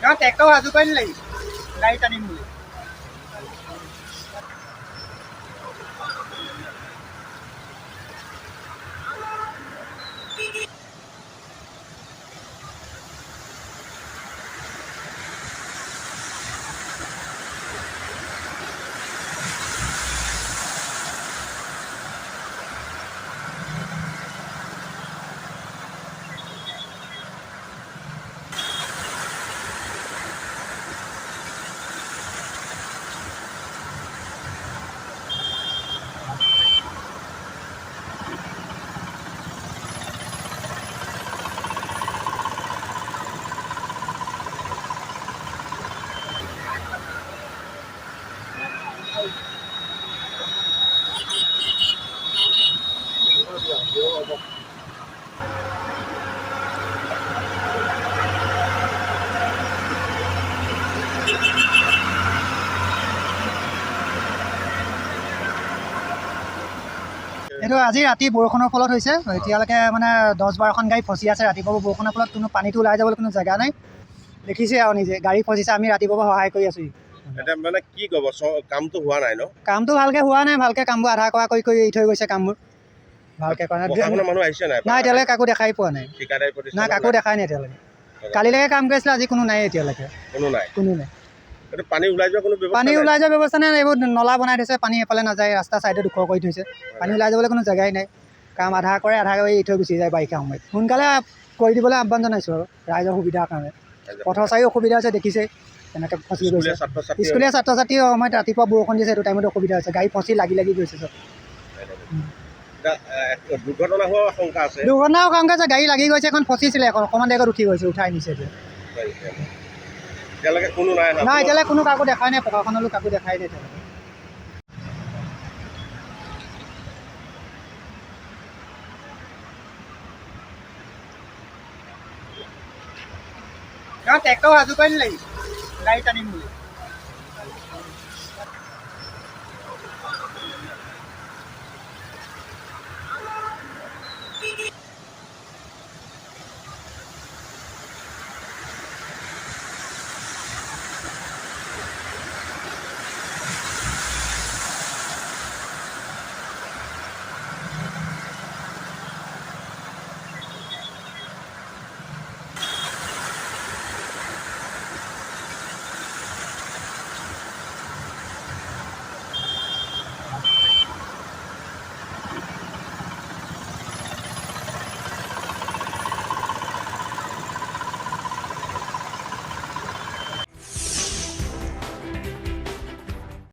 কাৰণ ট্ৰেক্টৰ সাজু কৰি নিলেহি গাড়ী টানিম বুলি। এইটো আজি ৰাতি বৰষুণৰ ফলত হৈছে। এতিয়ালৈকে মানে 10-12খন গাড়ী ফচি আছে। ৰাতিপুৱা বৰষুণৰ ফলত কোনো পানীটো ওলাই যাবলৈ কোনো জেগা নাই। দেখিছে আৰু নিজে গাড়ী ফচিছে, আমি ৰাতিপুৱা সহায় কৰি আছোঁ। মানে কি ক'ব, কামটো হোৱা নাই ন? কামটো ভালকৈ হোৱা নাই, ভালকৈ কামবোৰ আধা কৰা কৰি এৰি থৈ গৈছে কামবোৰ। ভালকৈ কৰা নাই। মানুহ আহিছে নাই? নাই, এতিয়ালৈকে কাকো দেখাই পোৱা নাই। নাই, কাকো দেখাই নাই এতিয়ালৈকে। কালিলৈকে কাম কৰিছিলে, আজি কোনো নাই এতিয়ালৈকে। কোনো নাই। পানী ওলাই যোৱা কোনো পানী ওলাই যোৱা ব্যৱস্থা নাই। এইবোৰ নলা বনাই থৈছে, পানী এফালে নাযায়, ৰাস্তা চাইডে দুখ কৰি থৈছে। পানী ওলাই যাবলৈ কোনো জেগাই নাই। কাম আধা কৰে, আধা কৰি এৰি থৈ গুচি যায় বাৰিষা সময়ত। সোনকালে কৰি দিবলৈ আহ্বান জনাইছোঁ আৰু ৰাইজৰ সুবিধাৰ কাৰণে। পথৰ চাৰিও অসুবিধা হৈছে, দেখিছে তেনেকৈ ফচি গৈছে। স্কুলীয়া ছাত্ৰ ছাত্ৰীৰ সময়ত ৰাতিপুৱা বৰষুণ দিছে, এইটো টাইমত অসুবিধা হৈছে। গাড়ী ফচি লাগি গৈছে চব। দুৰ্ঘটনা হোৱাৰ আশংকা আছে। দুৰ্ঘটনাও আশংকা আছে, গাড়ী লাগি গৈছে, এখন ফচিছিলে, অকণমান দেৰিত উঠি গৈছে, উঠাই নিছে এতিয়া। এতিয়ালৈকে কোনো নাই? নাই, এতিয়ালৈকে কোনো কাকো দেখাই নাই, প্ৰশাসনলৈ কাকো দেখাই নাই এতিয়ালৈকে। কাৰণ ট্ৰেক্টৰ সাজু কৰি নিলেহি গাড়ী টানিম বুলি।